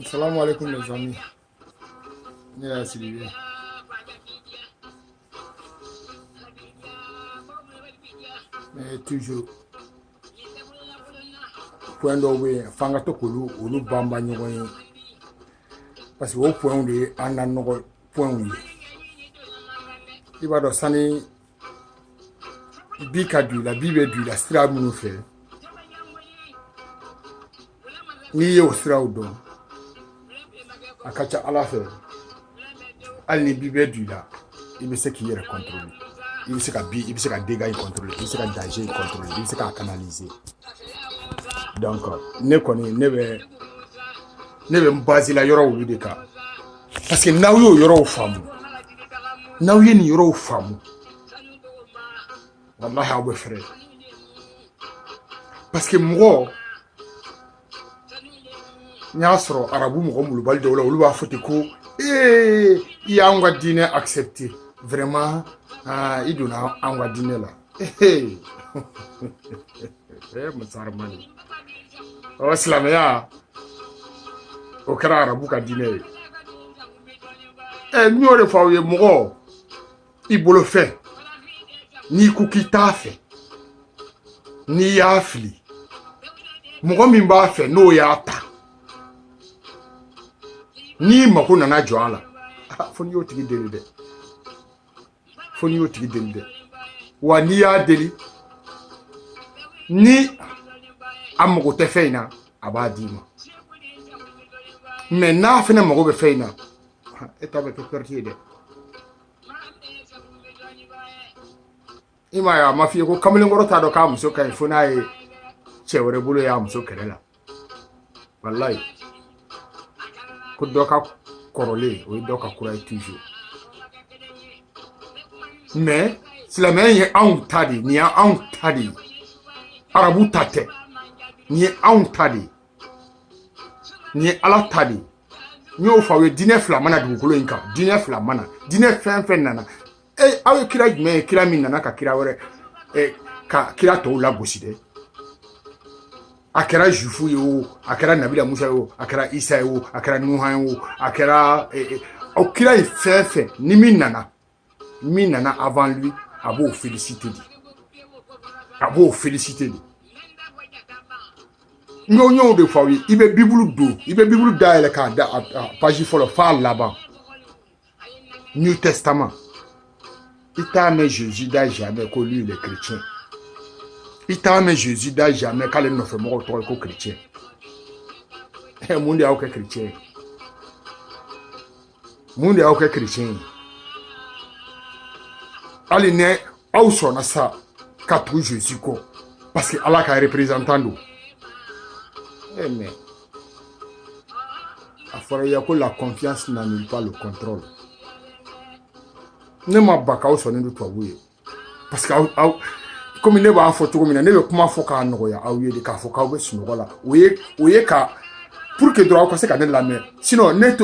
Salam alaikum les amis. Ya Sylvie. Mais toujours point dɔ bɛ yen f'an ka to k'olu banba ɲɔgɔn ye parce que o point de ye an na nɔgɔ point ye. I b'a dɔn sani bi ka don i la bi bɛ don i la sira minnu fɛ n'i ye o siraw dɔn a ka ca Ala fɛ hali ni bi bɛ don i la i bɛ se k'i yɛrɛ contrôler. I bɛ se ka bi, i bɛ se ka dégâts contrôler, i bɛ se ka danger contrôler, i bɛ se k'a canaliser. Donc ne kɔni ne bɛ n base la yɔrɔ olu de kan parce que n'aw y'o yɔrɔw faamu n'aw ye nin yɔrɔw faamu wallahi aw bɛ fɛrɛ parce que mɔgɔ n y'a sɔrɔ arabu mɔgɔ mulubali dɔw la olu b'a fɔ ten ko i y'anw ka diinɛ accepter vraiment i donna anw ka diinɛ la musaramani o silamɛya o kɛra arabu ka diinɛ ye n y'o de fɔ aw ye mɔgɔ i bolo fɛ n'i ko k'i t'a fɛ n'i y'a fili mɔgɔ min b'a fɛ n'o y'a ta n'i mako nana jɔ a la fo n'i y'o tigi deli dɛ fo n'i y'o tigi deli dɛ wa n'i y'a deli ni a mago tɛ fɛn in na a b'a d'i ma mais n'a fɛnɛ mago bɛ fɛn in na e ta bɛ kɛ perte ye dɛ i m'a ye a ma f'i ye ko kamalenkɔrɔ t'a dɔn k'a muso ka ɲi fo n'a ye cɛ wɛrɛ bolo y'a muso kɛrɛ la wallahi ko dɔ ka kɔrɔlen o ye dɔ ka kura ye toujours mais silamɛya ye anw ta de nin ye anw ta de ye arabu ta tɛ nin ye anw ta de ye nin ye Ala ta de ye n y'o fɔ aw ye diinɛ fila mana dugukolo in kan diinɛ fila mana diinɛ fɛn fɛn nana aw ye kira jumɛn ye kira min nana ka kira wɛrɛ ka kira tɔw lagosi dɛ a kɛra jufu ye o a kɛra nabila musa ye o a kɛra isa ye o a kɛra nuhan ye o a kɛra o kira ye fɛn fɛn ni min nana avant lui a b'o féliciter de a b'o féliciter de n y'o de fɔ aw ye i bɛ bibulu don i bɛ bibulu dayɛlɛ k'a da a page fɔlɔ f'a laban New Testament i t'a mɛn Jésus da jamais ko lui il est chrétien i t'a mɛn Jésus da jamais k'ale nɔfɛ mɔgɔw tɔgɔ ye ko chrétien mun de y'aw kɛ chrétien ye mun de y'aw kɛ chrétien ye hali ni aw sɔnna sa ka tugu Jésus kɔ parce que Ala ka représentant don mais a fɔra i ye ko la confiance n'annule pas le contrôle ne ma ba k'aw sɔnnen don tubabu ye parce que aw komi ne b'a fɔ cogo min na ne bɛ kuma fɔ k'a nɔgɔya aw ye de k'a fɔ k'aw bɛ sunɔgɔ la o ye ka pour que dɔrɔn aw ka se ka ne lamɛn sinon ne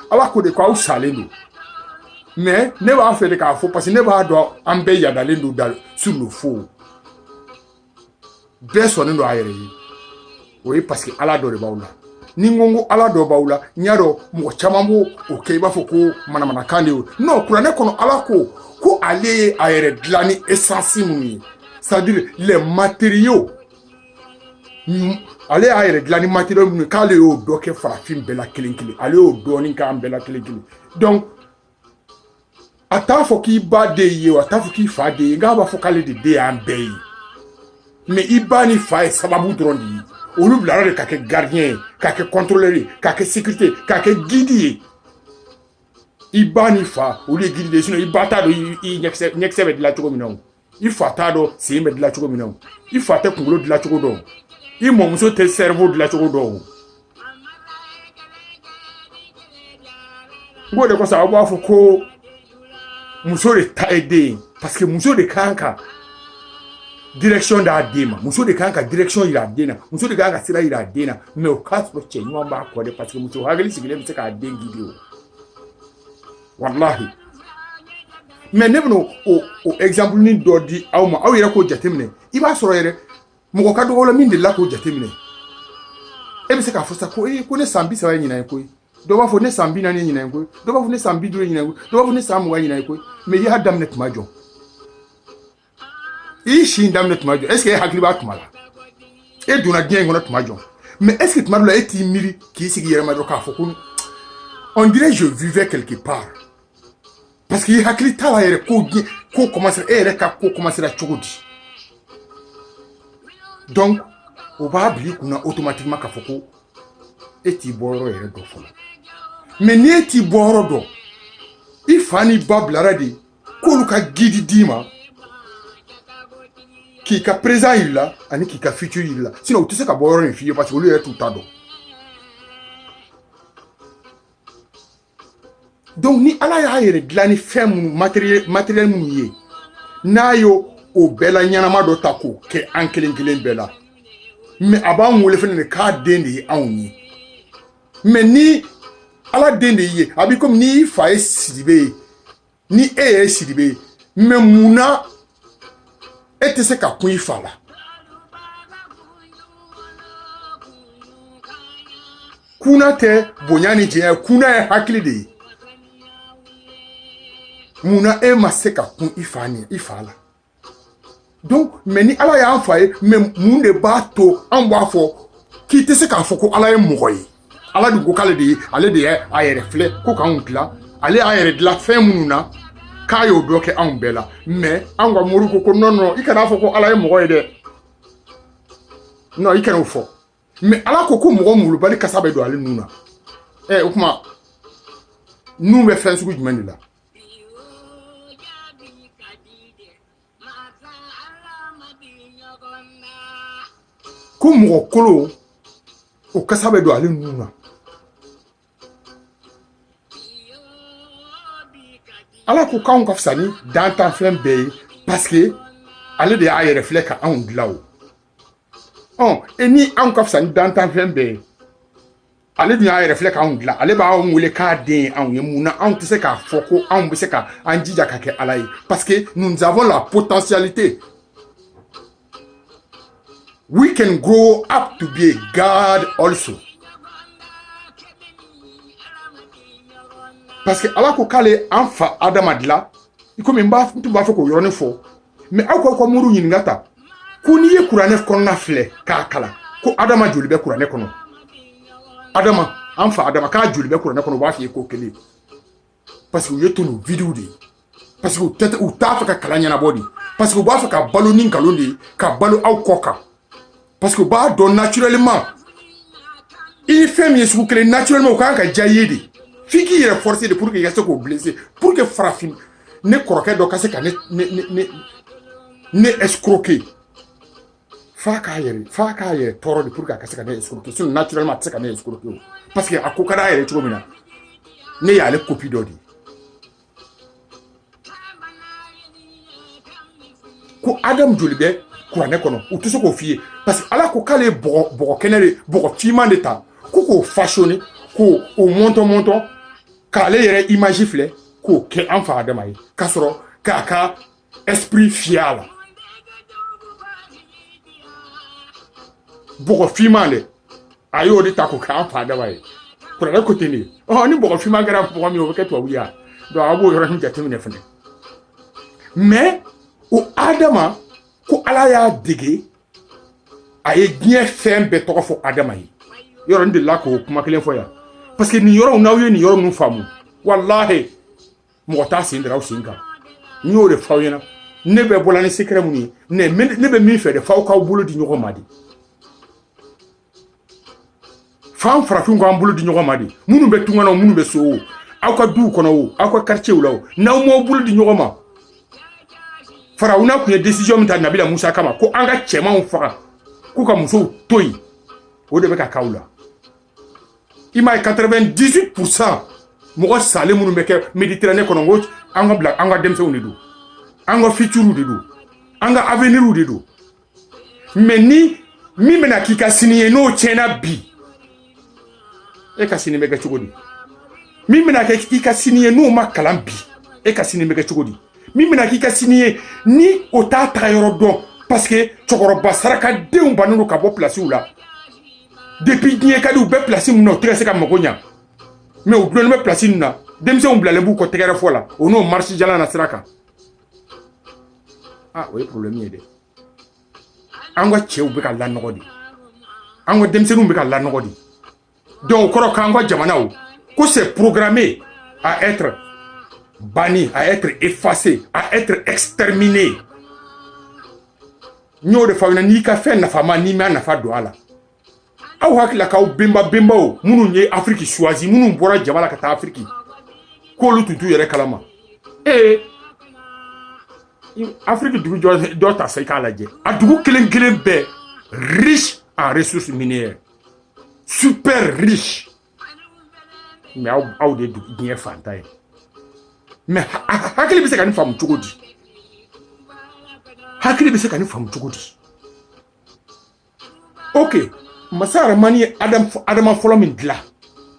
Ala ko de ko aw salen don mais ne b'a fɛ de k'a fɔ parce que ne b'a dɔn an bɛɛ yadalen don sur le faux bɛɛ sɔnnen don a yɛrɛ ye o ye parce que Ala dɔ de b'aw la ni n ko Ala dɔ b'aw la n y'a dɔn mɔgɔ caman b'o kɛ i b'a fɔ ko manamanakan de ye non kuranɛ kɔnɔ Ala ko ale ye a yɛrɛ dilan ni essence minnu ye c'est-à-dire les matériaux ale y'a yɛrɛ dilan ni matériaux minnu ye k'ale y'o dɔ kɛ farafin bɛɛ la kelen kelen ale y'o dɔɔnin k'an bɛɛ la kelen kelen donc a t'a fɔ k'i ba de ye o a t'a fɔ k'i fa de ye nka a b'a fɔ k'ale de den y'an bɛɛ ye mais i ba ni fa ye sababu dɔrɔn de ye olu bilara de ka kɛ gardien ye ka kɛ contrôleur ye ka kɛ sécurité ka kɛ guide ye i ba ni fa olu ye guide de ye sinon i ba t'a dɔn i ɲɛkisɛ bɛ dilan cogo min na o i fa t'a dɔn sen bɛ dilan cogo min na o i fa tɛ kunkolo dilan cogo dɔn i mɔmuso tɛ cerveau dilan cogo dɔn o n b'o de kɔsɔn aw b'a fɔ ko muso de ta ye den ye parce que muso de kan ka direction d'a den ma muso de kan ka direction yira a den na muso de kan ka sira yira a den na mais o k'a sɔrɔ cɛ ɲuman b'a kɔ dɛ parce que muso hakili sigilen bɛ se k'a den guider o wallahi mais ne bɛna o exemple ni dɔ di aw ma aw yɛrɛ k'o jateminɛ i b'a sɔrɔ yɛrɛ mɔgɔ ka dɔgɔ la min delila k'o jateminɛ e bɛ se k'a fɔ sa ko ko ne san 30 ye ɲinan ye koyi dɔ b'a fɔ ne san 40 ye ɲinan ye koyi dɔ b'a fɔ ne san 50 ye ɲinan ye koyi dɔ b'a fɔ ne san 20 ye ɲinan ye koyi mais i y'a daminɛ tuma jɔ i si daminɛ tuma jɔ est ce que e hakili b'a tuma la e donna diɲɛ in kɔnɔ tuma jɔ mais est ce que tuma dɔ la e t'i miiri k'i sigi yɛrɛ ma dɔrɔn k'a fɔ ko on dirait je vivais quelque part parce que i hakili t'a la yɛrɛ ko commencer e yɛrɛ ka ko commencer cogo di donc o b'a bila i kunna automatiquement k'a fɔ ko e t'i bɔ yɔrɔ yɛrɛ dɔn fɔlɔ mais ni e t'i bɔ yɔrɔ dɔn i fa ni ba bilara de k'olu ka guide d'i ma k'i ka présent yiri la ani k'i ka futur yiri la sinon u tɛ se ka bɔ yɔrɔ in f'i ye parce que olu yɛrɛ t'u ta dɔn donc ni ala y'a yɛrɛ dilan ni fɛn minnu matériel minnu ye n'a y'o o bɛɛ la ɲɛnama dɔ ta k'o kɛ an kelen kelen bɛɛ la mais a b'an wele fɛnɛ de k'a den de ye anw ye mais ni ala den de ye a b'i komi n'i fa ye Sidibe ye ni e yɛrɛ Sidibe ye mais munna e tɛ se ka kun i fa la kuna tɛ bonya ni jɛnya kuna ye hakili de ye munna e ma se ka kun i fa la donc mais ni ala y'an fa ye mais mun de b'a to an b'a fɔ k'i tɛ se k'a fɔ ko ala ye mɔgɔ ye ala de ko k'ale de ye ale de ye a yɛrɛ filɛ ko k'anw dilan ale y'a yɛrɛ dilan fɛn minnu na k'a y'o dɔ kɛ anw bɛɛ la mais an ka mori ko non i kana fɔ ko ala ye mɔgɔ ye dɛ non i kana o fɔ mais ala ko mɔgɔ mulubali kasa bɛ don ale nun na o kuma nun bɛ fɛn sugu jumɛn de la ko mɔgɔ kolon o kasa bɛ don ale nun na ala ko k'anw ka fisa ni dantanfɛn bɛɛ ye parce que ale de y'a yɛrɛ filɛ ka anw dilan o ni anw ka fisa ni dantanfɛn bɛɛ ye ale dun y'a yɛrɛ filɛ k'anw dilan ale b'anw wele k'a den ye anw ye munna anw tɛ se k'a fɔ ko anw bɛ se ka an jija ka kɛ ala ye parce que nous avons la potentialité we can grow up to be a God also. Parce que ala ko k'ale an fa Adama dilan i komi n tun b'a fɛ k'o yɔrɔnin fɔ mais aw ka muru ɲininka ta ko n'i ye kuranɛ kɔnɔna filɛ k'a kalan ko Adama joli bɛ kuranɛ kɔnɔ Adama an fa Adama k'a joli bɛ kuranɛ kɔnɔ u b'a f'i ye ko kelen parce que u ye to n'u vidéo de ye parce que u t'a fɛ ka kalan ɲɛnabɔ de parce que u b'a fɛ ka balo ni nkalon de ye ka balo aw kɔ kan parce que u b'a dɔn naturellement i ni fɛn min ye sugu kelen naturellement u kan ka diya i ye de f'i k'i yɛrɛ forcer de pour que i ka se k'o blesser pour que farafin ne kɔrɔkɛ dɔ ka se ka ne escroquer f'a k'a yɛrɛ tɔɔrɔ de pour que a ka se ka ne escroquer sinon naturellement a tɛ se ka ne escroquer o parce que a ko ka d'a yɛrɛ cogo min na ne y'ale copie dɔ de ye ko Adamu joli bɛ kuranɛ kɔnɔ u tɛ se k'o f'i ye parce que ala ko k'ale ye bɔgɔ kɛnɛ de bɔgɔ fiman de ta ko k'o façonner k'o mɔntɔn k'ale yɛrɛ image filɛ k'o kɛ an fa Adama ye k'a sɔrɔ k'a ka esprit fiyɛ a la bɔgɔ fiman dɛ a y'o de ta k'o kɛ an fa Adama ye kuranɛ ko ten de ni bɔgɔ fiman kɛra bɔgɔ min o bɛ kɛ tubabu ye donc a b'o yɔrɔnin jateminɛ fɛnɛ mais o Adama ko ala y'a dege a ye diɲɛ fɛn bɛɛ tɔgɔ fɔ Adama ye yɔrɔ n delila k'o kuma kelen fɔ yan parce que nin yɔrɔw n'aw ye nin yɔrɔ minnu faamu walahi mɔgɔ t'a sen dara aw sen kan n y'o de f'aw ɲɛna ne bɛ bɔla ni secret mun ye ne bɛ min fɛ de f'aw k'aw bolo di ɲɔgɔn ma de f'an farafinw k'an bolo di ɲɔgɔn ma de minnu bɛ tunga na o minnu bɛ so o aw ka duw kɔnɔ o aw ka quartier la o n'aw m'aw bolo di ɲɔgɔn ma Farawuna kun ye décision min ta Nabila Musa kama ko an ka cɛmanw faga k'u ka musow to yen o de bɛ ka k'aw la i m'a ye 98% mɔgɔ salen minnu bɛ kɛ Méditerranée kɔnɔ n ko an ka denmisɛnw de don an ka futurs de don an ka avenir de don mais ni min bɛna k'i ka sini ye n'o tiɲɛna bi e ka sini bɛ kɛ cogo di min bɛna kɛ i ka sini ye n'o ma kalan bi e ka sini bɛ kɛ cogo di min bɛna k'i ka sini ye ni o t'a taga yɔrɔ dɔn parce que cɛkɔrɔba sarakadenw bannen don ka bɔ pilasiw la depuis diɲɛ ka di u bɛ place min na u tɛgɛ se ka mago ɲa mais u dulonnin bɛ place nin na denmisɛnw bilalen b'u kɔ tɛgɛrɛ fɔ la o n'o marche jalan na sira kan o ye problème ye dɛ an ka cɛw bɛ ka lanɔgɔ de an ka denmisɛnninw bɛ ka lanɔgɔ de donc o kɔrɔ k'an ka jamanaw ko c'est programmé à être banni, à être effacé, à être exterminé. Nous de fauna ni ka fait nafa ma ni ma nafa do ala. Aw hakila ka bemba o munu ye Afrique choisi munu bora jamala ka ta Afrique. Ko lu tutu yere kalama. Afrique dugu do ta sai ka laje. A dugu kelen be riche en ressources minières. Super riche. Mais aw de dugu bien fantai. Mais hakili bɛ se ka nin faamu cogo di hakili bɛ se ka nin faamu cogo di ok masa Aramani ye adama fɔlɔ min dilan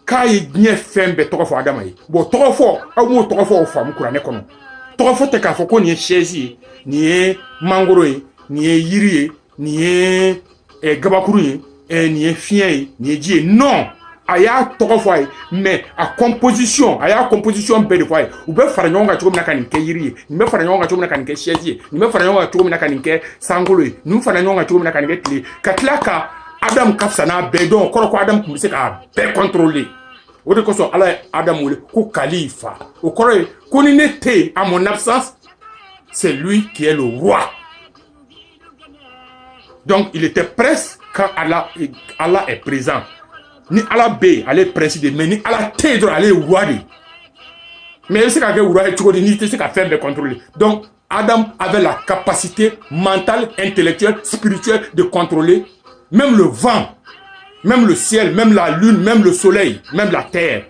k'a ye diɲɛ fɛn bɛɛ tɔgɔ fɔ adama ye bon tɔgɔ fɔ aw m'o tɔgɔ fɔ o faamu kuranɛ kɔnɔ tɔgɔ fɔ tɛ k'a fɔ ko nin ye chaise ye nin ye mangoro ye nin ye yiri ye nin ye gabakuru ye nin ye fiɲɛ ye nin ye ji ye non a y'a tɔgɔ fɔ a ye mais a composition bɛɛ de fɔ a ye u bɛ fara ɲɔgɔn kan cogo min na ka nin kɛ yiri ye nin bɛ fara ɲɔgɔn kan cogo min na ka nin kɛ chaise ye nin bɛ fara ɲɔgɔn kan cogo min na ka nin kɛ sankolo ye nin fara ɲɔgɔn kan cogo min na ka nin kɛ tile ka tila ka Adam ka fisa n'a bɛɛ dɔn o kɔrɔ ko Adam tun bɛ se k'a bɛɛ contrôler o de kosɔn Ala ye Adam wele ko kalifa o kɔrɔ ye ko ni ne tɛ yen à mon absence c'est lui qui est le roi donc il était presque quand Allah est présent. Ni Ala be ale président mais ni Ala te dro ale roi de mais il se ka ke roi cogo di ni te se ka faire de contrôler donc Adam avait la capacité mentale intellectuelle spirituelle de contrôler même le vent même le ciel même la lune même le soleil même la terre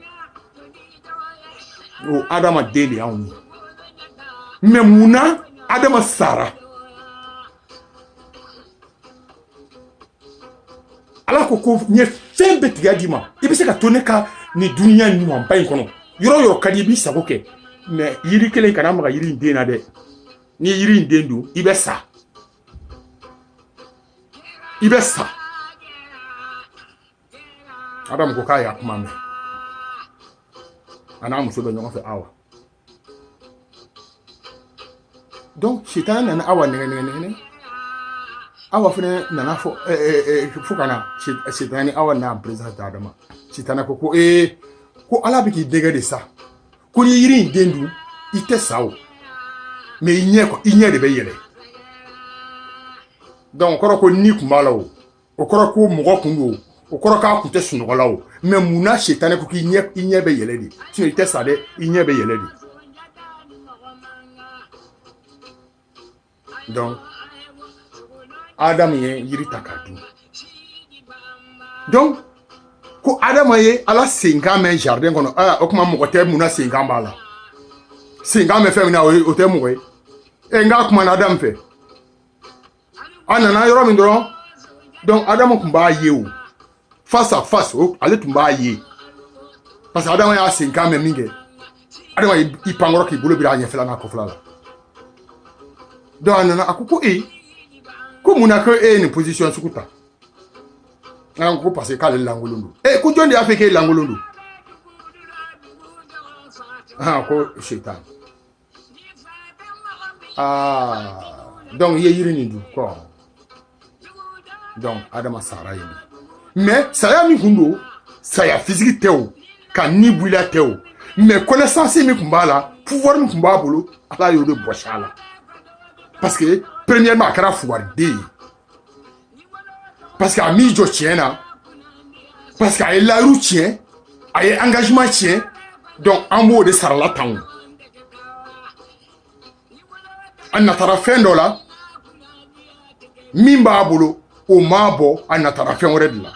Adam a délé en nous mais muna Adam a sara ala ko nye fɛn bɛɛ tigɛ di ma i bɛ se ka to ne ka ni dunuya ɲumanba in kɔnɔ yɔrɔ yɔrɔ ka di i b'i sago kɛ mais yiri kelen kana maga yiri in den na dɛ ni yiri in den dun i bɛ sa Adam ko k'a y'a kuma mɛn a n'a muso bɛ ɲɔgɔn fɛ Awa donc sitan nana Awa nɛgɛ Awa fana nana fo kana sitani Awa n'a président Adama sitana ko ko Ala bɛ k'i dégɛ de sa ko ni yiri in den dun i tɛ sa o mais i ɲɛ de bɛ yɛlɛ donc o kɔrɔ ko ni kun b'a la o kɔrɔ ko mɔgɔ kun do o kɔrɔ k'a kun tɛ sunɔgɔ la o mais munna sitani ko k'i ɲɛ bɛ yɛlɛ de sinon i tɛ sa dɛ i ɲɛ bɛ yɛlɛ de donc Adam ye yiri ta k'a dun donc ko Adam ye Ala senkan mɛn jardin kɔnɔ o kuma mɔgɔ tɛ mun na senkan b'a la senkan mɛn fɛn min na o tɛ mɔgɔ ye n k'a kumana Adam fɛ a nana yɔrɔ min dɔrɔn donc Adam tun b'a ye o face à face ale tun b'a ye parce que Adam y'a senkan mɛn min kɛ Adam i pankɔrɔ k'i bolo bira a ɲɛfɛla n'a kɔfɛla la donc a nana a ko ko munna ko e ni position sugu ta ko parce que k'ale lankolon don ko jɔn de y'a fɛ k'e lankolon don ko setan donc i ye yiri nin dun ko donc Adama sara yen mais saya min kun don saya physique tɛ o ka ni bula tɛ o mais connaissance min kun b'a la pouvoir min kun b'a bolo Ala y'o de bɔsi a la parce que premièrement a kɛra fugariden ye parce que a m'i jɔ tiɲɛ na parce que a ye layiru tiɲɛ a ye engagement tiɲɛ donc an b'o de sarala tan o a natara fɛn dɔ la min b'a bolo o m'a bɔ a natara fɛn wɛrɛ de la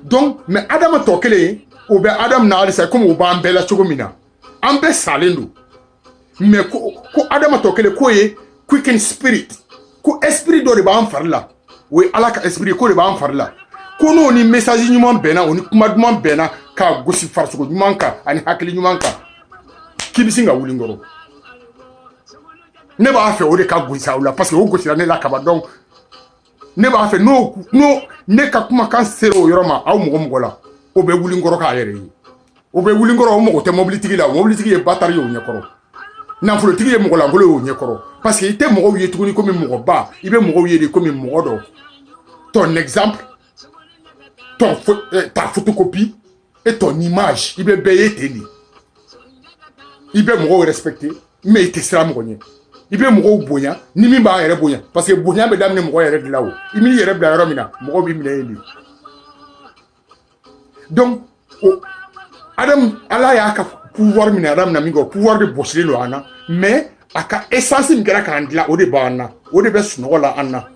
donc mais Adama tɔ kelen o bɛ Adam na halisa komi o b'an bɛɛ la cogo min na an bɛɛ salen don mais ko Adama tɔ kelen k'o ye quicken spirit ko esprit dɔ de b'an fari la o ye Ala ka esprit ko de b'an fari la ko n'o ni message ɲuman bɛnna o ni kuma duman bɛnna k'a gosi farisogo ɲuman kan ani hakili ɲuman kan k'i bɛ sin ka wuli n kɔrɔ ne b'a fɛ o de ka gosi aw la parce que o gosira ne la kaban donc ne b'a fɛ n'o ne ka kumakan sera o yɔrɔ ma aw mɔgɔ la o bɛ wuli n kɔrɔ k'a yɛrɛ ye o bɛ wuli n kɔrɔ o mɔgɔ tɛ mobilitigi la mobilitigi ye batari ye o ɲɛkɔrɔ nafolotigi ye mɔgɔ lankolon ye o ɲɛkɔrɔ parce que i tɛ mɔgɔw ye tuguni komi mɔgɔ ba i bɛ mɔgɔw ye de komi mɔgɔ dɔ ton exemple ta photocopie et ton image i bɛ bɛɛ ye ten de i bɛ mɔgɔw respecter mais i tɛ siran mɔgɔ ɲɛ i bɛ mɔgɔw bonya ni min b'a yɛrɛ bonya parce que bonya bɛ daminɛ mɔgɔ yɛrɛ de la o i m'i yɛrɛ bila yɔrɔ min na mɔgɔ b'i minɛ yen de donc Adam ala y'a ka pouvoir minɛ Adam na min kɛ pouvoir de bɔsilen don an na mais a ka essence min kɛra k'an dilan o de b'an na o de bɛ sunɔgɔ la an na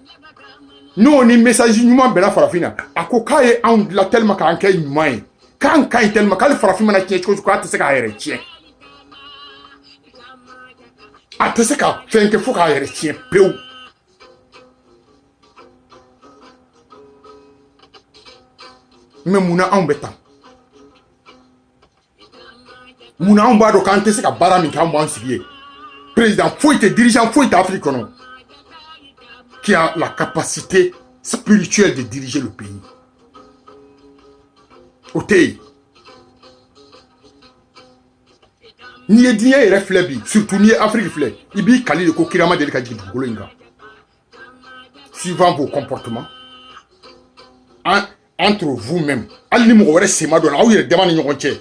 n'o ni message ɲuman bɛnna farafin na a ko k'a ye anw dilan tellement k'an kɛ ɲuman ye k'an ka ɲi tellement k'ale farafin mana tiɲɛ cogo o cogo k'a tɛ se k'a yɛrɛ tiɲɛ a tɛ se ka fɛn kɛ fo k'a yɛrɛ tiɲɛ pewu mais munna anw bɛ tan munna anw b'a dɔn k'an tɛ se ka baara min kɛ an b'an sigi ye président foyi tɛ dirigeant foyi tɛ Afrique kɔnɔ qui a la capacité spirituelle de diriger le pays o tɛ yen n'i ye diɲɛ yɛrɛ filɛ bi surtout n'i ye Afrique filɛ i b'i kali de ko kira ma deli ka jigin dugukolo in kan suivant vos comportements entre vous-même hali ni mɔgɔ wɛrɛ sen ma dɔn aw yɛrɛ dama ni ɲɔgɔn cɛ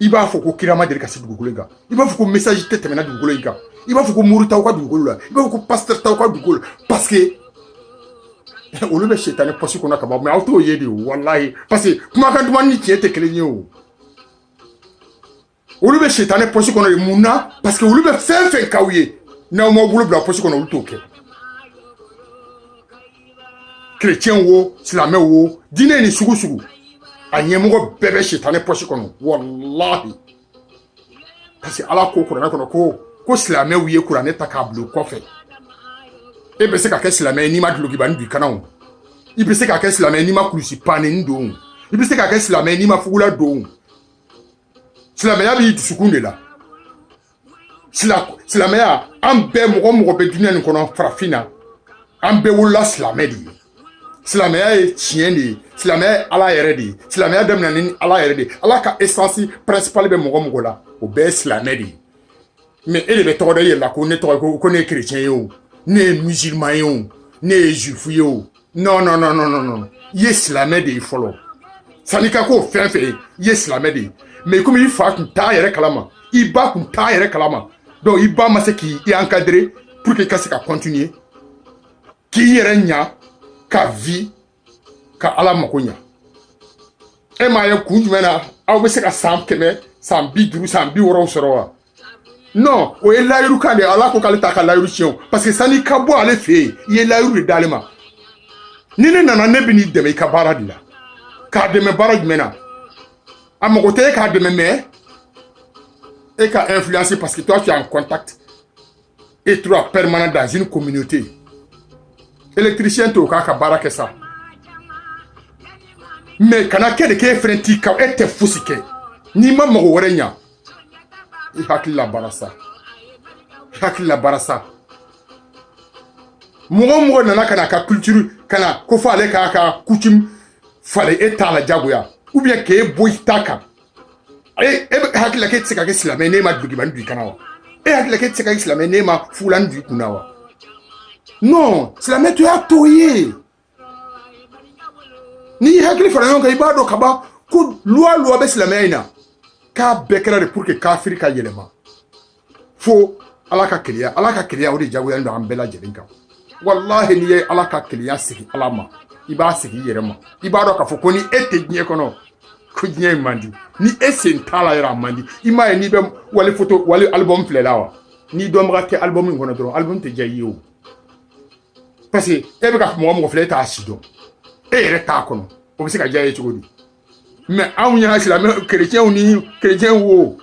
i b'a fɔ ko kira ma deli ka se dugukolo in kan i b'a fɔ ko message tɛ tɛmɛna dugukolo in kan i b'a fɔ ko mori t'aw ka dugukolo la i b'a fɔ ko pasteur t'aw ka dugukolo parce que olu bɛ sitani poche kɔnɔ ka ban mais aw t'o ye de wallahi parce que kumakan duman ni tiɲɛ tɛ kelen ye o olu bɛ sitani poche kɔnɔ de mun na parce que olu bɛ fɛn fɛn k'aw ye n'aw m'aw bolo bila poche kɔnɔ olu t'o kɛ chrétien wo silamɛ wo diinɛ ni sugu sugu a ɲɛmɔgɔ bɛɛ bɛ sitani poche kɔnɔ wallahi parce que ala ko kuranɛ kɔnɔ ko silamɛw ye kuranɛ ta k'a bila o kɔfɛ e bɛ se ka kɛ silamɛ ye n'i ma dulokibani don i kanna o i bɛ se ka kɛ silamɛ ye n'i ma kulusi paneni don i bɛ se ka kɛ silamɛ ye n'i ma fugula don silamɛya b'i dusukun de la silamɛya an bɛɛ mɔgɔ bɛ dunuya nin kɔnɔ farafin na an bɛɛ wolola silamɛ de ye silamɛya ye tiɲɛ de ye silamɛya ye ala yɛrɛ de ye silamɛya daminɛ ni ala yɛrɛ de ye ala ka essence principale bɛ mɔgɔ la o bɛɛ ye silamɛ de ye mais e de bɛ tɔgɔ da i yɛrɛ la ko ne tɔgɔ ko ne ye chrétien ye o ne ye musulman ye o ne ye juif ye o non i ye silamɛ de ye fɔlɔ sanni ka k'o fɛn fɛn ye i ye silamɛ de ye mais komi i fa kun t'a yɛrɛ kalama i ba kun t'a yɛrɛ kalama donc i ba ma se k'i encadrer pour que i ka se ka continuer k'i yɛrɛ ɲa ka vie ka ala mako ɲa e m'a ye kun jumɛn na aw bɛ se ka san 100 san 50 san 60 sɔrɔ wa non o ye layiru kan de ala ko k'ale t'a ka layiru tiɲɛ o parce que sanni ka bɔ ale fɛ yen i ye layiru de d'ale ma ni ne nana ne bɛ n'i dɛmɛ i ka baara de la k'a dɛmɛ baara jumɛn na a mago tɛ e k'a dɛmɛ mais e ka influencer parce que toi tu es en contact étroit permanent dans une communauté électricien t'o k'a ka baara kɛ sa mais kana kɛ de k'e fɛnɛ t'i ka e tɛ fosi kɛ n'i ma mago wɛrɛ ɲa i hakili la baara sa mɔgɔ nana kana ka culture kana ko fɔ ale k'a ka coutume falen e t'a la jagoya ou bien k'e bɔ i ta kan e bɛ hakili la k'e tɛ se ka kɛ silamɛ n'e ma dulokibani don i kanna wa e hakili la k'e tɛ se ka kɛ silamɛ n'e ma fugulani don i kunna wa non silamɛ to y'a to ye n'i hakili fara ɲɔgɔn kan i b'a dɔn ka ban ko loi bɛ silamɛya in na k'a bɛɛ kɛra de pour que kafiri ka yɛlɛma fo ala ka keleya o de jagoyalen don an bɛɛ lajɛlen kan wallahi n'i ye ala ka keleya sigi ala ma i b'a sigi i yɛrɛ ma i b'a dɔn k'a fɔ ko ni e tɛ diɲɛ kɔnɔ ko diɲɛ in man di ni e sen t'a la yɛrɛ a man di i m'a ye n'i bɛ wali album filɛ la wa n'i dɔnbaga tɛ album in kɔnɔ dɔrɔn album tɛ diya i ye o parce que e bɛ ka mɔgɔ filɛ e t'a si dɔn e yɛrɛ t'a kɔnɔ o bɛ se ka diya i ye cogo di mais anw ɲɛna silamɛ chrétien ni chrétien wo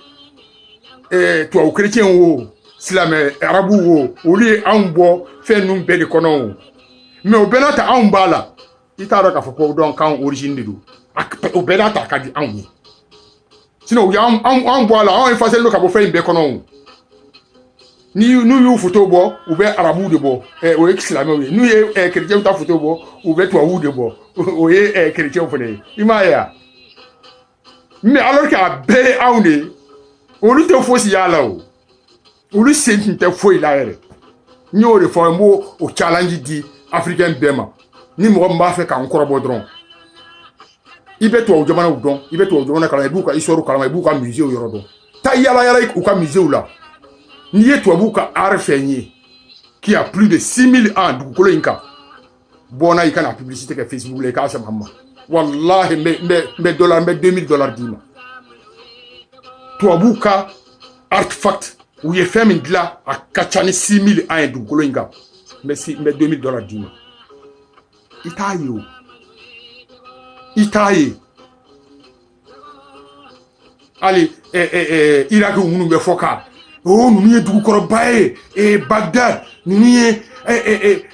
tubabu chrétien wo silamɛ arabu wo olu ye anw bɔ fɛn ninnu bɛɛ de kɔnɔ o mais o bɛɛ n'a ta anw b'a la i t'a dɔn k'a fɔ ko donc k'anw origine de don o bɛɛ n'a ta ka di anw ye sinon u y'anw bɔ a la anw effacé don ka bɔ fɛn in bɛɛ kɔnɔ o Ni y'u photo bo ou bien arabu de bo o islamé nous ye chrétien ta photo bo ou bien toi ou de bo o ye chrétien fone imaya mais alors qu'à belle aune on lui te faut si ya là on lui sent te faut il a ere ni o de fo mo o challenge di africain bema ni mo mba fe ka encore bo dron ibe to o jamana u don ibe to o jamana kala ibu ka isoru kala ibu ka musée o yoro don ta yala u ka musée ou là ni ye tuabu ka arfenye qui a plus de 6000 ans dugukolo inka bona ikana publicité que Facebook le ka sama wallahi me dollar me $2000 dima tuabu ka artifact ou ye femme de a kachani 6000 ans dugukolo inka me $2000 dima itaye allez Irak unu be foka oh nous y du korobaye et Bagdad nous y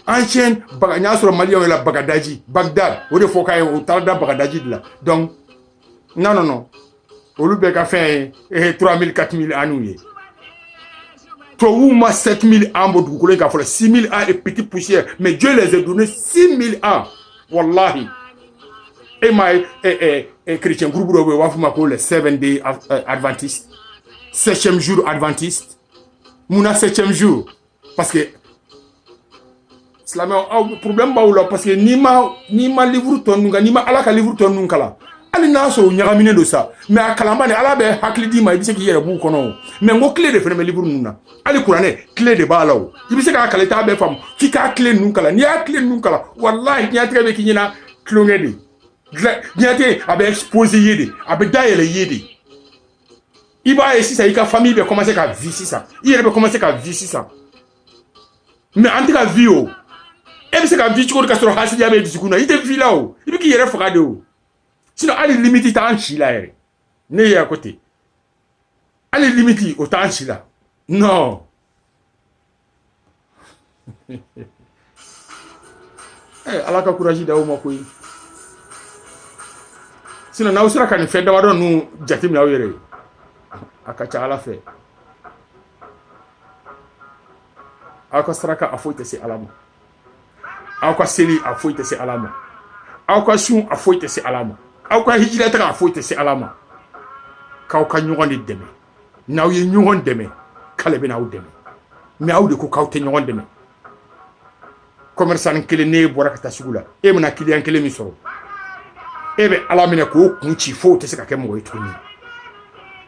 ancien baganya sur Mali la Bagdadi Bagdad o de foka o tarda Bagdadi là donc non au lieu de faire 3000 4000 ans toi ou ma 7000 ans du kolo ka faut 6000 ans et petit poussière mais Dieu les a donné 6000 ans wallahi et my chrétien groupe de wa fuma ko les 7 day adventiste 7e jour adventiste mouna 7e jour parce que islam problème ba wala parce que ni ma livre ton nga ni ma ala ka livre ton kala ali na so nyagamine do ça mais akalamba ne ala be hakli di ma ibise ki yere bu kono mais ngo clé de fene livre nuna ali qur'ane clé de balaw ibise ka kala ta be fam ki ka clé nun kala ni a clé nun kala wallahi ni atrebe ki nyina klongedi ni ate abe exposer yede abe dayele yede Iba et si ça y a famille va commencer à vivre ça. Il va commencer à vivre ça. Mais en tout cas vivre. Et c'est qu'à vivre qu'on casse le hasi diable du coup il te vit là haut. Il veut qu'il y ait frère de haut. Sinon à la limite il t'a en chila er. Né à côté. À la limite au t'a en chila. Non. ala ka courage da o mako yi. Sinon na usura kan fe da wadon nu jatim na were. Akacha ala fe aka saraka afoite se alama aka seli afoite se alama aka sun afoite se alama aka hijira ta afoite se alama ka ka nyogoni deme naw ye nyogon deme kale be naw deme mi awde ko kawte nyogon deme commerçant kele ne borakata sugula e mena client kele mi soro ebe alamine ko kunchi fo te se ka kemo ituni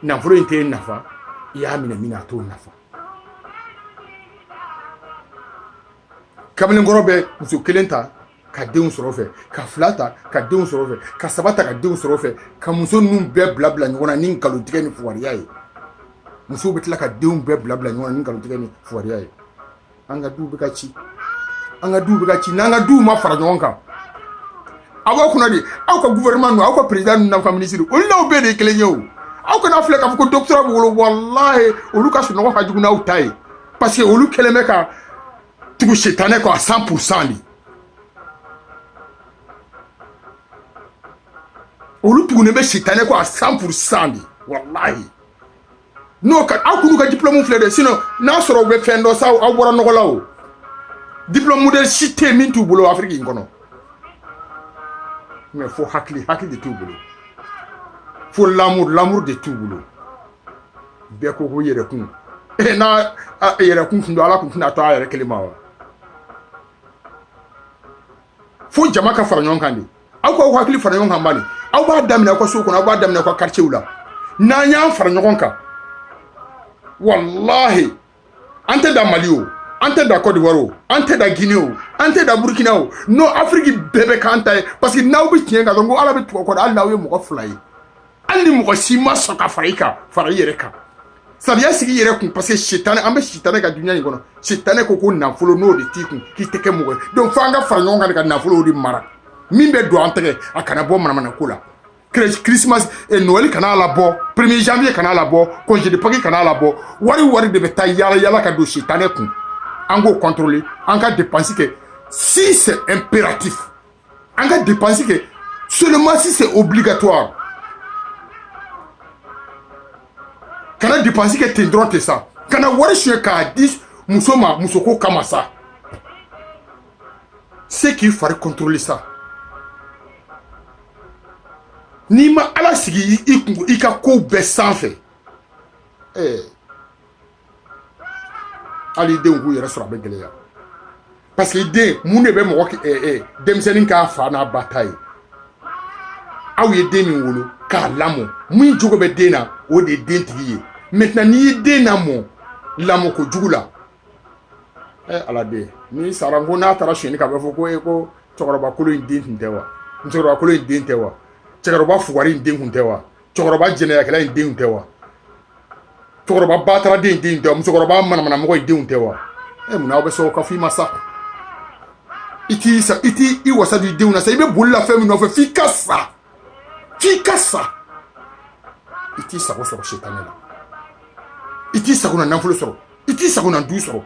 na furo inte nafa ya mina to nafa kamelen gorobe muso kelenta ka denw sɔrɔ fɛ ka filata ka denw sɔrɔ fɛ ka sabata ka denw sɔrɔ fɛ ka muso nun bɛɛ blabla ɲɔgɔn na ni nkalontigɛ ni fugariya ye muso bɛ tila ka denw bɛɛ blabla ɲɔgɔn na ni nkalontigɛ ni fugariya ye an ka duw bɛ ka ci n'an ka duw ma fara ɲɔgɔn kan a b'aw kunna de aw ka gouvernement nu aw ka président nu n'aw ka ministre olu n'aw bɛɛ de ye kelen ye o aw kana filɛ k'a fɔ ko docteur b'u bolo walahi olu ka sunɔgɔ ka jugu n'aw ta ye parce que olu kɛlen bɛ ka tugu setanɛ kɔ à 100% de olu tugunen bɛ setanɛ kɔ à 100% de walahi n'o ka aw k'olu ka diplôme filɛ dɛ sinon n'a sɔrɔ u bɛ fɛn dɔ sa aw bɔra nɔgɔ la o diplôme modèle si tɛ min t'u bolo Afrique in kɔnɔ mais fo hakili de t'u bolo fo l'amour de t'u bolo bɛɛ ko ko yɛrɛkun n'a yɛrɛkun tun don ala tun tɛna to a yɛrɛ kelen ma wa fo jama ka fara ɲɔgɔn kan de aw k'aw hakili fara ɲɔgɔn kan bani aw b'a daminɛ aw ka so kɔnɔ aw b'a daminɛ aw ka quartier la n'an y'an fara ɲɔgɔn kan wallahi an tɛ da Mali o an tɛ da Côte d'Ivoire o an tɛ da Guinée o an tɛ da Burkina o non Afrique bɛɛ bɛ k'an ta ye parce que n'aw bɛ tiɲɛ kan dɔrɔn ko ala bɛ tugu aw kɔ hali n'aw ye mɔgɔ fila ye hali ni mɔgɔ si ma sɔn ka fara i kan fara i yɛrɛ kan sariya sigi yɛrɛ kun parce que setanɛ an bɛ setanɛ ka dunya in kɔnɔ setanɛ ko nafolo n'o de t'i kun k'i tɛ kɛ mɔgɔ ye donc fo an ka fara ɲɔgɔn kan de ka nafolo de mara min bɛ don an tɛgɛ a kana bɔ manamana ko la Christmas Noël kana labɔ 1er janvier kana labɔ congé de Pâques kana labɔ wari de bɛ taa yala ka don setanɛ kun an k'o contrôler an ka dépense kɛ si c'est impératif an ka dépense kɛ seulement si c'est obligatoire kana dépense kɛ ten dɔrɔn tɛ sa kana wari suɲɛ k'a di muso ma muso ko kama sa c'est k'i fari contrôler ça n'i ma ala sigi i ka kow bɛɛ sanfɛ hali denw k'u yɛrɛ sɔrɔ a bɛ gɛlɛya parce que den mun de bɛ mɔgɔ denmisɛnnin k'a fa n'a ba ta ye aw ye den min wolo k'a lamɔ min jogo bɛ den na o de ye den tigi ye maintenant n'i ye den lamɔ lamɔ kojugu la ala den ni sara ko n'a taara suyɛni k'a bɛ fɔ ko ko cɛkɔrɔba kolo in den tun tɛ wa musokɔrɔba kolo in den tɛ wa cɛkɔrɔba fugari in den tun tɛ wa cɛkɔrɔba jɛnɛyakɛla in den tun tɛ wa cɛkɔrɔba bataraden in den tɛ wa musokɔrɔba manamanamɔgɔ in den tɛ wa munna aw bɛ sɔn o ka fɔ i ma sa i t'i wasa don i denw na sa i bɛ boli la fɛn min nɔfɛ f'i ka sa i t'i sago sɔrɔ setanɛ la i t'i sago na nafolo sɔrɔ i t'i sago na du sɔrɔ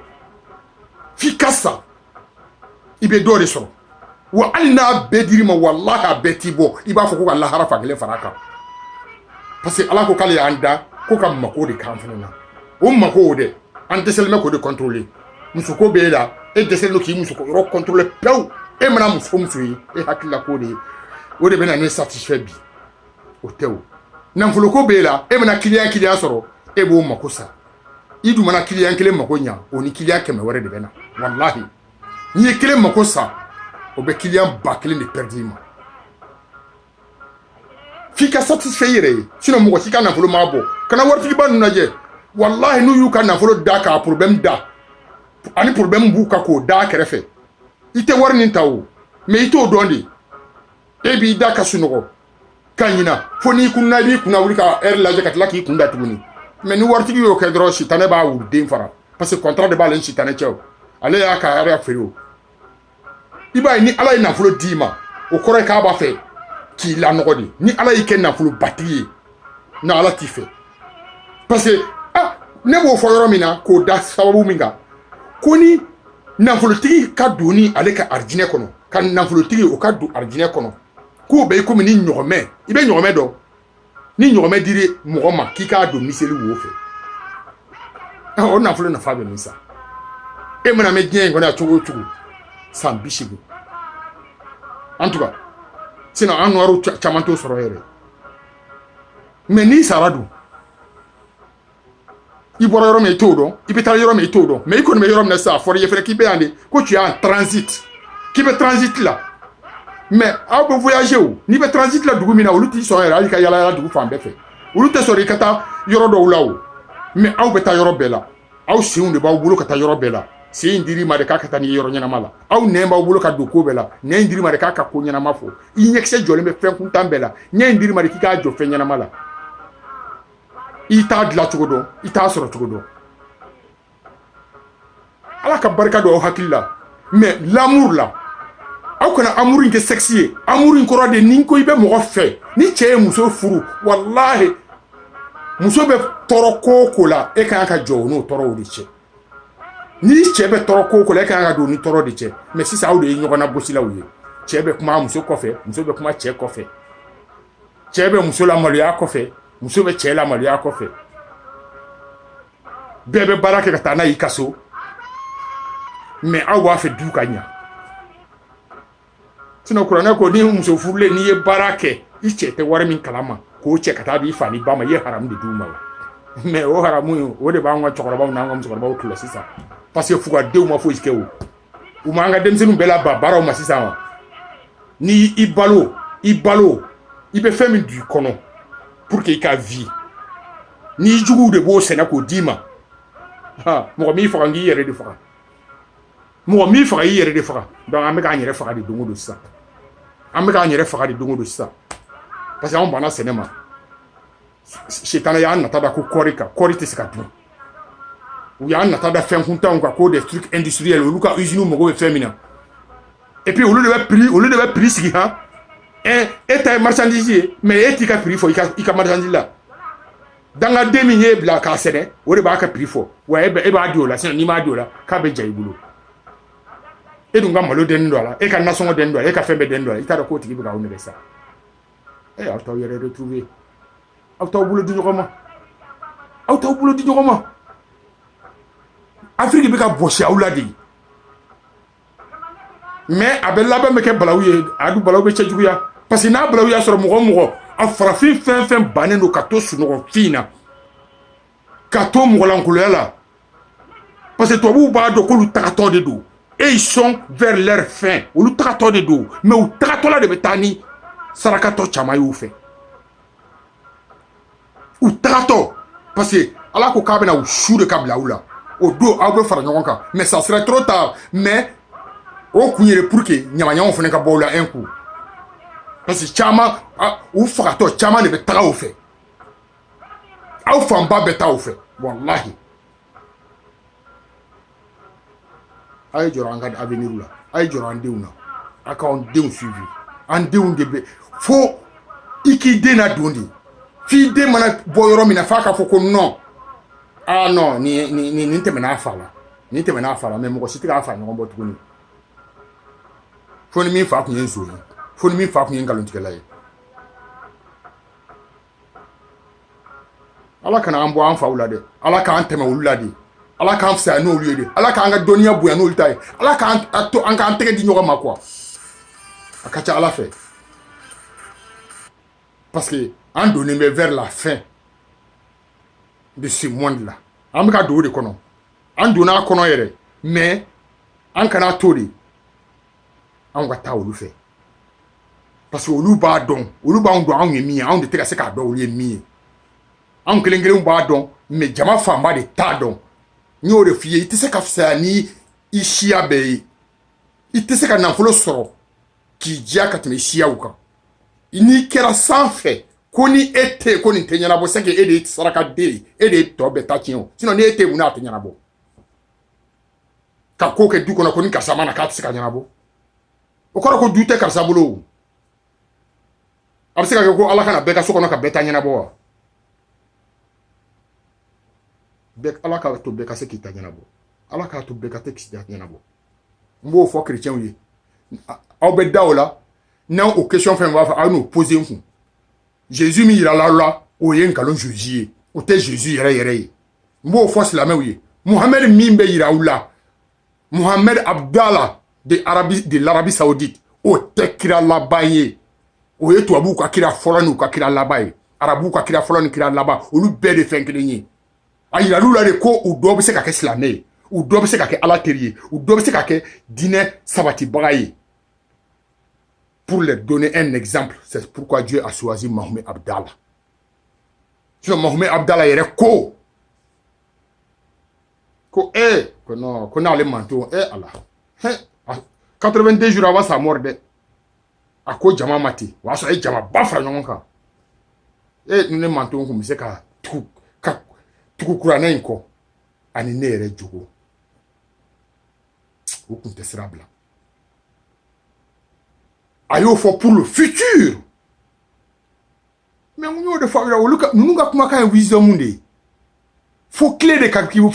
f'i ka sa i bɛ dɔ de sɔrɔ wa hali n'a bɛɛ dir'i ma walahi a bɛɛ t'i bɔ i b'a fɔ ko ka lahara fankelen fara a kan parce que ala ko k'ale y'an da ko ka mako de k'an fana na o mako o dɛ an dɛsɛlen bɛ k'o de contrôler musoko b'e la e dɛsɛlen don k'i musoko yɔrɔ contrôler pewu e mana muso ye e hakilila k'o de ye o de bɛ na ne satisfait bi o tɛ o nafoloko b'e la e mana client sɔrɔ e b'o mako sa i dun mana client kelen mako ɲa o ni client 100 wɛrɛ de bɛ na walahi n'i ye kelen mako sa o bɛ client 1000 de perdre i ma f'i ka satisfait i yɛrɛ ye sinon mɔgɔ si ka nafolo m'a bɔ kana waritigiba ninnu lajɛ walahi n'u y'u ka nafolo da k'a problème da ani problème b'u ka k'o da kɛrɛfɛ i tɛ wari nin ta o mais i t'o dɔn de e b'i da ka sunɔgɔ ka ɲina fo n'i kunna i b'i kunna wuli ka heure lajɛ ka tila k'i kun da tuguni mais ni waritigi y'o kɛ dɔrɔn sitanɛ b'a wuru den fara parce que contrat de b'ale ni sitanɛ cɛ o ale y'a ka area feere o i b'a ye ni ala ye nafolo d'i ma o kɔrɔ ye k'a b'a fɛ k'i lanɔgɔ de ni ala y'i kɛ nafolo batigi ye na ala t'i fɛ parce que ne b'o fɔ yɔrɔ min na k'o da sababu min kan ko ni nafolotigi ka don ni ale ka arijinɛ kɔnɔ ka nafolotigi o ka don arijinɛ kɔnɔ k'o bɛ komi ni ɲɔgɔmɛ i bɛ ɲɔgɔmɛ dɔn ni ɲɔgɔmɛ diri mɔgɔ ma k'i k'a don miseli wo fɛ o nafolo nafa bɛ min sa e mana mɛn diɲɛ in kɔnɔ yan cogo o cogo san 80 en tout cas sinon an nɔrɔ caman t'o sɔrɔ yɛrɛ mais n'i sara dun i bɔra yɔrɔ min i t'o dɔn i bɛ taa yɔrɔ min i t'o dɔn mais i kɔni bɛ yɔrɔ min na sisan a fɔra i ye fɛnɛ k'i bɛ yan de ko tu es en transit k'i bɛ transit la mais aw bɛ voyager o n'i bɛ transit la dugu min na olu t'i sɔn yɛrɛ hali ka yala yala dugu fan bɛɛ fɛ olu tɛ sɔrɔ i ka taa yɔrɔ dɔw la o mais aw bɛ taa yɔrɔ bɛɛ la aw senw de b'aw bolo ka taa yɔrɔ bɛɛ la sen in dir'i ma de k'a ka taa n'i ye yɔrɔ ɲɛnama la aw nɛn b'aw bolo ka don ko bɛɛ la nɛn in dir'i ma de k'a ka ko ɲɛnama fɔ i ɲɛkisɛ jɔlen bɛ fɛn kuntan bɛɛ la ɲɛ in dir'i ma de k'i k'a jɔ fɛn ɲɛnama la i t'a dilan cogo dɔn i t'a sɔrɔ cogo dɔn ala ka barika don aw hakili la mais l'amour la aw kana amour in kɛ sexe ye amour in kɔrɔ de ni ko i bɛ mɔgɔ fɛ ni cɛ ye muso furu wallahi muso bɛ tɔɔrɔ ko o ko la e ka kan ka jɔ o n'o tɔɔrɔw de cɛ ni cɛ bɛ tɔɔrɔ ko o ko la e ka kan ka don ni tɔɔrɔ de cɛ mais sisan aw de ye ɲɔgɔnna gosilaw ye cɛ bɛ kuma muso kɔfɛ muso bɛ kuma cɛ kɔfɛ cɛ bɛ muso la maloya kɔfɛ muso bɛ cɛ la maloya kɔfɛ bɛɛ bɛ baara kɛ ka taa n'a y'i ka so mais aw b'a fɛ du ka ɲa sinon kuranɛ ko ni muso furulen n'i ye baara kɛ i cɛ tɛ wari min kalama k'o cɛ ka taa di fa ni ba ma i ye haramu de d'u ma mais o haramu o de b'an ka cɛkɔrɔbaw n'an ka musokɔrɔbaw tula sisan parce que fugadenw ma foyi kɛ o u m'an ka denmisɛnninw bɛɛ la ba baaraw ma sisan wa ni i balo i bɛ fɛn min don i kɔnɔ pour que i ka vie n'i juguw de b'o sɛnɛ k'o d'i ma mɔgɔ m'i faga n k'i yɛrɛ de faga mɔgɔ m'i faga i yɛrɛ de faga donc an bɛ k'an yɛrɛ faga de don o don sisan an bɛ k'an yɛrɛ faga de don o don sisan parce que anw banna sɛnɛ ma sitana y'an nata da ko kɔɔri kan kɔɔri tɛ se ka dun u y'an nata da fɛn kuntanw kan ko des trucs industriels olu ka usine mago bɛ fɛn min na et puis olu de bɛ prix sigi han e ta ye marchandise ye mais e t'i ka prix fɔ i ka marchandise la dangaden min y'e bila k'a sɛnɛ o de b'a ka prix fɔ wa e b'a di o la sinon n'i m'a di o la k'a bɛ ja i bolo e dun ka malo den dɔ a la e ka nasɔngɔ den dɔ a la e ka fɛn bɛɛ den dɔ a la i t'a dɔn k'o tigi bɛ k'aw nɛgɛ sa aw t'aw yɛrɛ retrouver aw t'aw bolo di ɲɔgɔn ma aw t'aw bolo di ɲɔgɔn ma Afrique bɛ ka bɔsi aw la de mais a bɛ labɛn bɛ kɛ balawu ye a du balawu bɛ cɛ juguya parce que n'a balawu y'a sɔrɔ mɔgɔ mɔgɔ a farafin fɛn fɛn bannen don ka to sunɔgɔfin na ka to mɔgɔlankoloya la parce que tubabuw b'a dɔn k'olu tagatɔ de don et ils sont vers leur fin olu tagatɔ de don mais u tagatɔla de bɛ taa ni sarakatɔ caman y'u fɛ u tagatɔ parce que ala ko k'a bɛna u su de ka bila u la o don aw bɛ fara ɲɔgɔn kan mais ça serait trop tard mais o kun yɛrɛ pour que ɲamaɲamaw fana ka bɔ u la un coup parce que caman u fagatɔ caman de bɛ taga u fɛ aw fanba bɛ taa u fɛ wallahi a ye jɔrɔ an ka avenir la a ye jɔrɔ an denw na a k'an denw suivi an denw de bɛ fo i k'i den na don de f'i den mana bɔ yɔrɔ min na f'a ka fɔ ko non ah non nin tɛmɛna a fa la nin tɛmɛna a fa la mais mɔgɔ si tɛ k'a fa ɲɔgɔn bɔ tuguni fo ni min fa kun ye nso ye fo ni min fa kun ye nkalontigɛla ye ala kana an bɔ an faw la dɛ ala k'an tɛmɛ olu la de ala k'an fisaya n'olu ye de ala k'an ka dɔnniya bonya n'olu ta ye ala k'an to an k'an tɛgɛ di ɲɔgɔn ma quoi a ka ca ala fɛ parce que an donnen bɛ vers la fin de ce monde là an bɛ ka don o de kɔnɔ an donna a kɔnɔ yɛrɛ mais an kana to de an ka taa olu fɛ parce que olu b'a dɔn olu b'an dɔn anw ye min ye anw de tɛ ka se k'a dɔn olu ye min ye anw kelen kelenw b'a dɔn mais jama fanba de t'a dɔn n y'o de f'i ye i tɛ se ka fisaya ni i siya bɛɛ ye i tɛ se ka nafolo sɔrɔ k'i diya ka tɛmɛ siyaw kan n'i kɛra sanfɛ ko ni e tɛ ko nin tɛ ɲɛnabɔ c'est que e de ye sarakaden ye e de ye tɔ bɛɛ ta tiɲɛ o sinon ni e tɛ mun n'a tɛ ɲɛnabɔ ka ko kɛ du kɔnɔ ko ni karisa ma na k'a tɛ se ka ɲɛnabɔ o kɔrɔ ko du tɛ karisa bolo o a bɛ se ka kɛ ko ala kana bɛɛ ka so kɔnɔ ka bɛɛ ta ɲɛnabɔ wa ala k'a to bɛɛ ka se k'i ta ɲɛnabɔ ala k'a to bɛɛ ka se k'i ta ɲɛnabɔ n b'o fɔ chrétienw ye aw bɛ da o la n'aw o question fɛn b'a fɔ aw n'o poser n kun Jésus min yira l'aw la o ye nkalon Jésus ye o tɛ Jésus yɛrɛ yɛrɛ ye n b'o fɔ silamɛw ye Muhammed min bɛ yira aw la Muhammed Abdallah de l'Arabie Saoudite o tɛ kira laban ye o ye tubabuw ka kira fɔlɔ n'u ka kira laban ye arabuw ka kira fɔlɔ ni kira laban olu bɛɛ de fɛn kelen ye a yiral'u la de ko u dɔ bɛ se ka kɛ silamɛ ye u dɔ bɛ se ka kɛ ala teri ye u dɔ bɛ se ka kɛ diinɛ sabatibaga ye pour leur donner un exemple c'est pourquoi Dieu a choisi Mohamed Abdallah sinon Mohamed Abdallah yɛrɛ ko ko non ko n'ale manto ala 82 jours avant sa mort dɛ a ko jama ma ten o y'a sɔrɔ a ye jama ba fara ɲɔgɔn kan ni ne manto kun bɛ se ka tugu kuranɛ in kɔ ani ne yɛrɛ jogo o kun tɛ sira bila a y'o fɔ pour le futur mais n y'o de fɔ aw la olu ka ninnu ka kumakan ye wisdom de ye fo clé de ka k'i fo